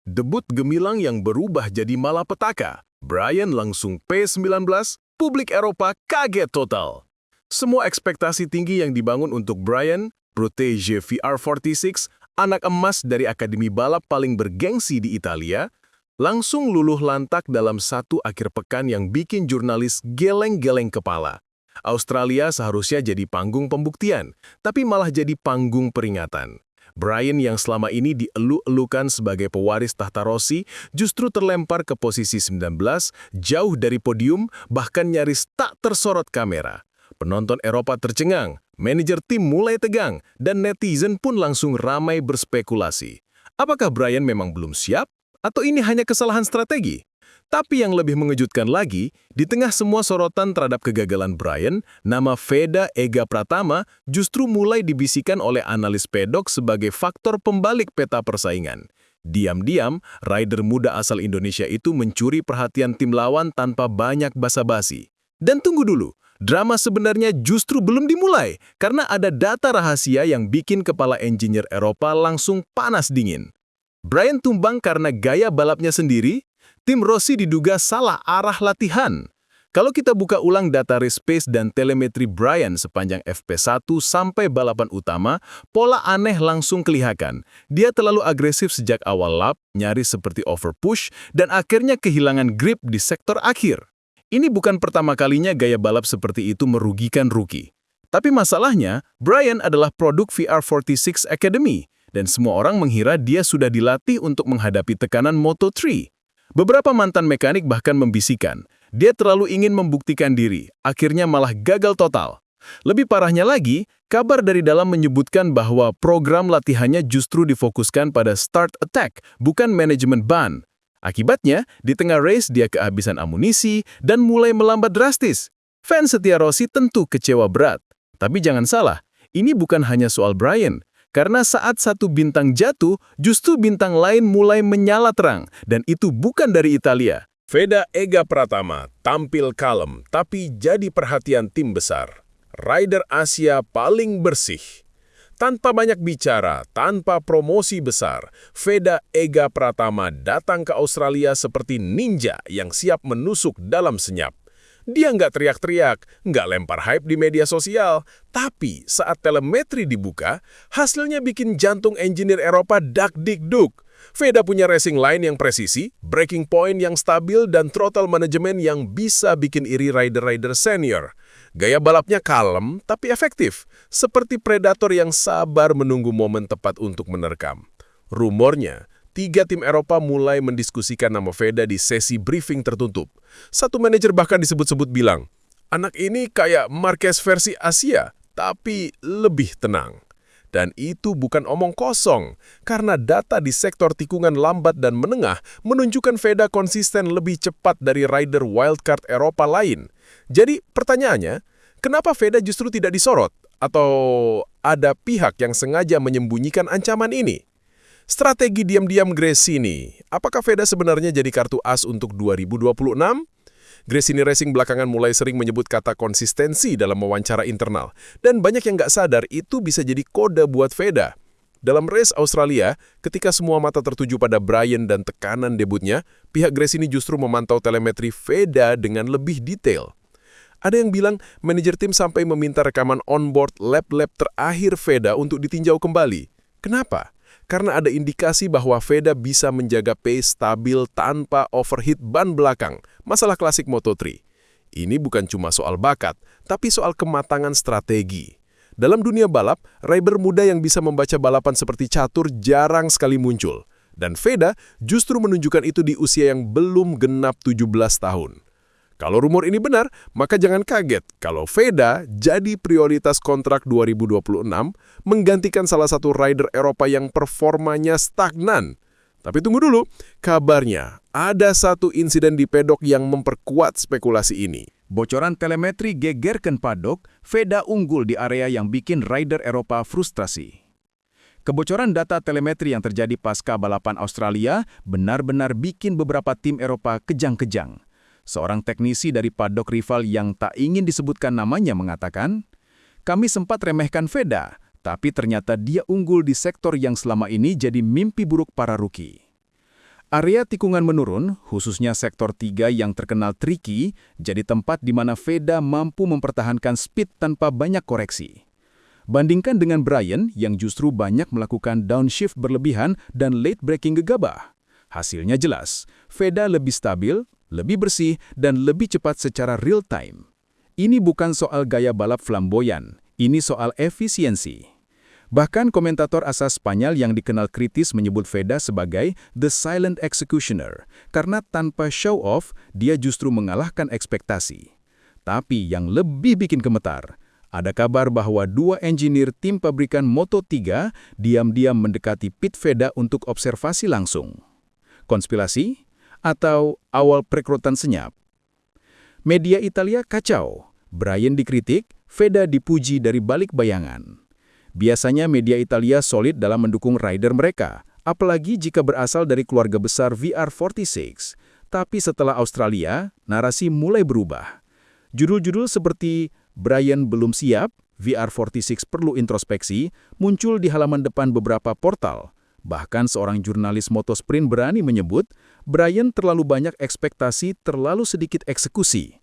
Debut gemilang yang berubah jadi malapetaka. Brian langsung P19, publik Eropa kaget total. Semua ekspektasi tinggi yang dibangun untuk Brian, protege VR46, anak emas dari akademi balap paling bergengsi di Italia, langsung luluh lantak dalam satu akhir pekan yang bikin jurnalis geleng-geleng kepala. Australia seharusnya jadi panggung pembuktian, tapi malah jadi panggung peringatan. Brian yang selama ini dielu-elukan sebagai pewaris tahta Rossi justru terlempar ke posisi 19, jauh dari podium, bahkan nyaris tak tersorot kamera. Penonton Eropa tercengang, manajer tim mulai tegang, dan netizen pun langsung ramai berspekulasi. Apakah Brian memang belum siap? Atau ini hanya kesalahan strategi? Tapi yang lebih mengejutkan lagi, di tengah semua sorotan terhadap kegagalan Brian, nama Veda Ega Pratama justru mulai dibisikkan oleh analis pedok sebagai faktor pembalik peta persaingan. Diam-diam, rider muda asal Indonesia itu mencuri perhatian tim lawan tanpa banyak basa-basi. Dan tunggu dulu, drama sebenarnya justru belum dimulai, karena ada data rahasia yang bikin kepala engineer Eropa langsung panas dingin. Brian tumbang karena gaya balapnya sendiri. Tim Rossi diduga salah arah latihan. Kalau kita buka ulang data race pace dan telemetri Brian sepanjang FP1 sampai balapan utama, pola aneh langsung kelihatan. Dia terlalu agresif sejak awal lap, nyaris seperti overpush, dan akhirnya kehilangan grip di sektor akhir. Ini bukan pertama kalinya gaya balap seperti itu merugikan rookie. Tapi masalahnya, Brian adalah produk VR46 Academy, dan semua orang mengira dia sudah dilatih untuk menghadapi tekanan Moto3. Beberapa mantan mekanik bahkan membisikkan, dia terlalu ingin membuktikan diri, akhirnya malah gagal total. Lebih parahnya lagi, kabar dari dalam menyebutkan bahwa program latihannya justru difokuskan pada start attack, bukan manajemen ban. Akibatnya, di tengah race dia kehabisan amunisi dan mulai melambat drastis. Fans setia Rossi tentu kecewa berat. Tapi jangan salah, ini bukan hanya soal Brian. Karena saat satu bintang jatuh, justru bintang lain mulai menyala terang, dan itu bukan dari Italia. Veda Ega Pratama tampil kalem, tapi jadi perhatian tim besar. Rider Asia paling bersih. Tanpa banyak bicara, tanpa promosi besar, Veda Ega Pratama datang ke Australia seperti ninja yang siap menusuk dalam senyap. Dia nggak teriak-teriak, nggak lempar hype di media sosial, tapi saat telemetri dibuka, hasilnya bikin jantung engineer Eropa dak-dik-duk. Veda punya racing line yang presisi, braking point yang stabil, dan throttle management yang bisa bikin iri rider-rider senior. Gaya balapnya kalem tapi efektif, seperti predator yang sabar menunggu momen tepat untuk menerkam. Rumornya, 3 tim Eropa mulai mendiskusikan nama Veda di sesi briefing tertutup. Satu manajer bahkan disebut-sebut bilang, anak ini kayak Marquez versi Asia, tapi lebih tenang. Dan itu bukan omong kosong, karena data di sektor tikungan lambat dan menengah menunjukkan Veda konsisten lebih cepat dari rider wildcard Eropa lain. Jadi pertanyaannya, kenapa Veda justru tidak disorot? Atau ada pihak yang sengaja menyembunyikan ancaman ini? Strategi diam-diam Gresini, apakah Veda sebenarnya jadi kartu as untuk 2026? Gresini Racing belakangan mulai sering menyebut kata konsistensi dalam wawancara internal, dan banyak yang nggak sadar itu bisa jadi kode buat Veda. Dalam race Australia, ketika semua mata tertuju pada Brian dan tekanan debutnya, pihak Gresini justru memantau telemetri Veda dengan lebih detail. Ada yang bilang manajer tim sampai meminta rekaman onboard lap-lap terakhir Veda untuk ditinjau kembali. Kenapa? Karena ada indikasi bahwa Veda bisa menjaga pace stabil tanpa overheat ban belakang, masalah klasik Moto3. Ini bukan cuma soal bakat, tapi soal kematangan strategi. Dalam dunia balap, rider muda yang bisa membaca balapan seperti catur jarang sekali muncul. Dan Veda justru menunjukkan itu di usia yang belum genap 17 tahun. Kalau rumor ini benar, maka jangan kaget kalau Veda jadi prioritas kontrak 2026 menggantikan salah satu rider Eropa yang performanya stagnan. Tapi tunggu dulu, kabarnya ada satu insiden di pedok yang memperkuat spekulasi ini. Bocoran telemetri gegerkan paddock, Veda unggul di area yang bikin rider Eropa frustrasi. Kebocoran data telemetri yang terjadi pasca balapan Australia benar-benar bikin beberapa tim Eropa kejang-kejang. Seorang teknisi dari paddock rival yang tak ingin disebutkan namanya mengatakan, kami sempat remehkan Veda, tapi ternyata dia unggul di sektor yang selama ini jadi mimpi buruk para rookie. Area tikungan menurun, khususnya sektor 3 yang terkenal tricky, jadi tempat di mana Veda mampu mempertahankan speed tanpa banyak koreksi. Bandingkan dengan Bryan yang justru banyak melakukan downshift berlebihan dan late braking gegabah. Hasilnya jelas, Veda lebih stabil, lebih bersih, dan lebih cepat secara real time. Ini bukan soal gaya balap flamboyan, ini soal efisiensi. Bahkan komentator asal Spanyol yang dikenal kritis menyebut Veda sebagai the silent executioner, karena tanpa show off, dia justru mengalahkan ekspektasi. Tapi yang lebih bikin gemetar, ada kabar bahwa 2 engineer tim pabrikan Moto3 diam-diam mendekati pit Veda untuk observasi langsung. Konspirasi? Atau awal perekrutan senyap? Media Italia kacau, Bryan dikritik, Veda dipuji dari balik bayangan. Biasanya media Italia solid dalam mendukung rider mereka, apalagi jika berasal dari keluarga besar VR46. Tapi setelah Australia, narasi mulai berubah. Judul-judul seperti Bryan belum siap, VR46 perlu introspeksi, muncul di halaman depan beberapa portal. Bahkan seorang jurnalis motosprint berani menyebut, Bryan terlalu banyak ekspektasi, terlalu sedikit eksekusi.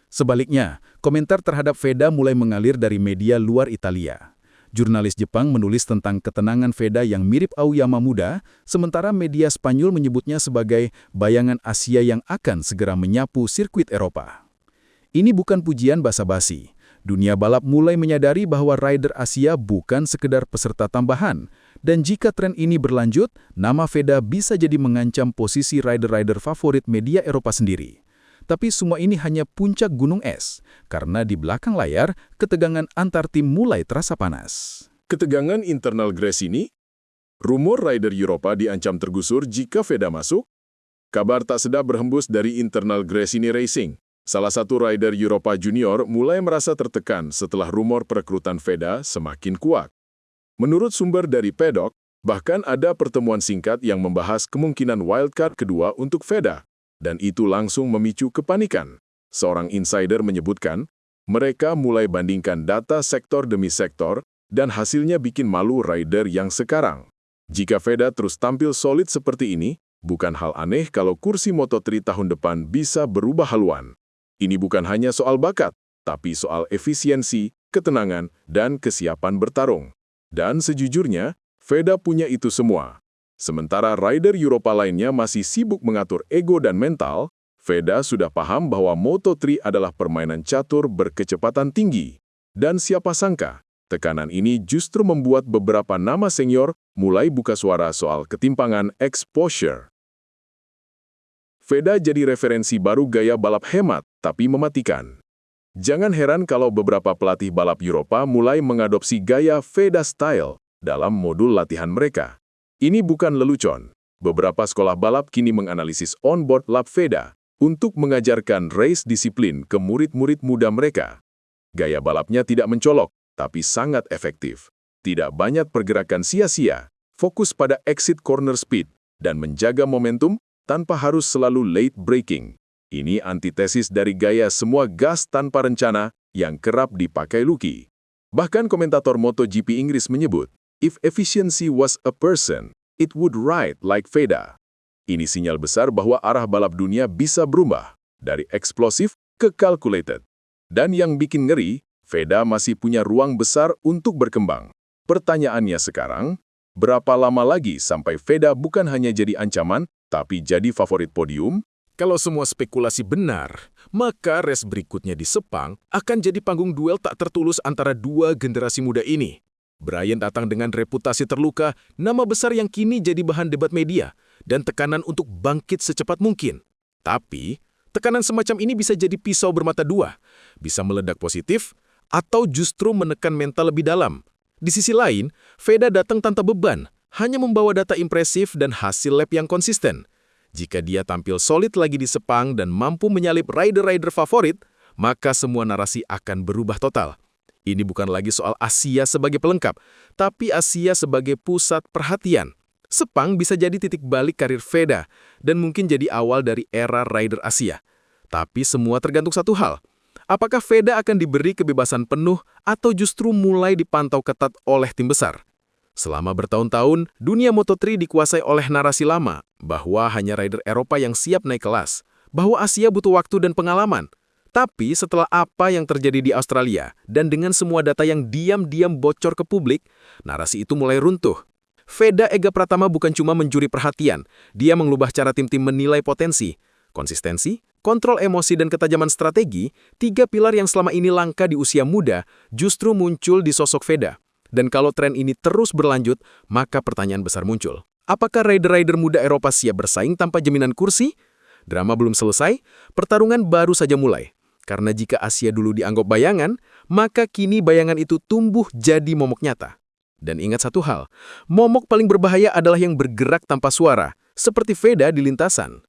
Sebaliknya, komentar terhadap Veda mulai mengalir dari media luar Italia. Jurnalis Jepang menulis tentang ketenangan Veda yang mirip Aoyama muda, sementara media Spanyol menyebutnya sebagai bayangan Asia yang akan segera menyapu sirkuit Eropa. Ini bukan pujian basa-basi. Dunia balap mulai menyadari bahwa rider Asia bukan sekedar peserta tambahan, dan jika tren ini berlanjut, nama Veda bisa jadi mengancam posisi rider-rider favorit media Eropa sendiri. Tapi semua ini hanya puncak gunung es, karena di belakang layar, ketegangan antar tim mulai terasa panas. Ketegangan internal Grace ini? Rumor rider Eropa diancam tergusur jika Veda masuk? Kabar tak sedap berhembus dari internal Gresini Racing. Salah satu rider Eropa Junior mulai merasa tertekan setelah rumor perekrutan Veda semakin kuat. Menurut sumber dari paddock, bahkan ada pertemuan singkat yang membahas kemungkinan wildcard kedua untuk Veda. Dan itu langsung memicu kepanikan. Seorang insider menyebutkan, mereka mulai bandingkan data sektor demi sektor, dan hasilnya bikin malu rider yang sekarang. Jika Veda terus tampil solid seperti ini, bukan hal aneh kalau kursi Moto3 tahun depan bisa berubah haluan. Ini bukan hanya soal bakat, tapi soal efisiensi, ketenangan, dan kesiapan bertarung. Dan sejujurnya, Veda punya itu semua. Sementara rider Eropa lainnya masih sibuk mengatur ego dan mental, Veda sudah paham bahwa Moto3 adalah permainan catur berkecepatan tinggi. Dan siapa sangka, tekanan ini justru membuat beberapa nama senior mulai buka suara soal ketimpangan exposure. Veda jadi referensi baru gaya balap hemat, tapi mematikan. Jangan heran kalau beberapa pelatih balap Eropa mulai mengadopsi gaya Veda style dalam modul latihan mereka. Ini bukan lelucon. Beberapa sekolah balap kini menganalisis onboard lap Veda untuk mengajarkan race disiplin ke murid-murid muda mereka. Gaya balapnya tidak mencolok, tapi sangat efektif. Tidak banyak pergerakan sia-sia, fokus pada exit corner speed, dan menjaga momentum tanpa harus selalu late braking. Ini antitesis dari gaya semua gas tanpa rencana yang kerap dipakai Lucky. Bahkan komentator MotoGP Inggris menyebut, if efficiency was a person, it would ride like Veda. Ini sinyal besar bahwa arah balap dunia bisa berubah, dari eksplosif ke calculated. Dan yang bikin ngeri, Veda masih punya ruang besar untuk berkembang. Pertanyaannya sekarang, berapa lama lagi sampai Veda bukan hanya jadi ancaman, tapi jadi favorit podium? Kalau semua spekulasi benar, maka race berikutnya di Sepang akan jadi panggung duel tak tertulus antara dua generasi muda ini. Bryan datang dengan reputasi terluka, nama besar yang kini jadi bahan debat media, dan tekanan untuk bangkit secepat mungkin. Tapi, tekanan semacam ini bisa jadi pisau bermata dua, bisa meledak positif, atau justru menekan mental lebih dalam. Di sisi lain, Veda datang tanpa beban, hanya membawa data impresif dan hasil lap yang konsisten. Jika dia tampil solid lagi di Sepang dan mampu menyalip rider-rider favorit, maka semua narasi akan berubah total. Ini bukan lagi soal Asia sebagai pelengkap, tapi Asia sebagai pusat perhatian. Sepang bisa jadi titik balik karir Veda, dan mungkin jadi awal dari era rider Asia. Tapi semua tergantung satu hal. Apakah Veda akan diberi kebebasan penuh atau justru mulai dipantau ketat oleh tim besar? Selama bertahun-tahun, dunia Moto3 dikuasai oleh narasi lama bahwa hanya rider Eropa yang siap naik kelas, bahwa Asia butuh waktu dan pengalaman. Tapi setelah apa yang terjadi di Australia dan dengan semua data yang diam-diam bocor ke publik, narasi itu mulai runtuh. Veda Ega Pratama bukan cuma mencuri perhatian, dia mengubah cara tim-tim menilai potensi, konsistensi, kontrol emosi dan ketajaman strategi, 3 pilar yang selama ini langka di usia muda justru muncul di sosok Veda. Dan kalau tren ini terus berlanjut, maka pertanyaan besar muncul. Apakah rider-rider muda Eropa siap bersaing tanpa jaminan kursi? Drama belum selesai, pertarungan baru saja mulai. Karena jika Asia dulu dianggap bayangan, maka kini bayangan itu tumbuh jadi momok nyata. Dan ingat satu hal, momok paling berbahaya adalah yang bergerak tanpa suara, seperti Veda di lintasan.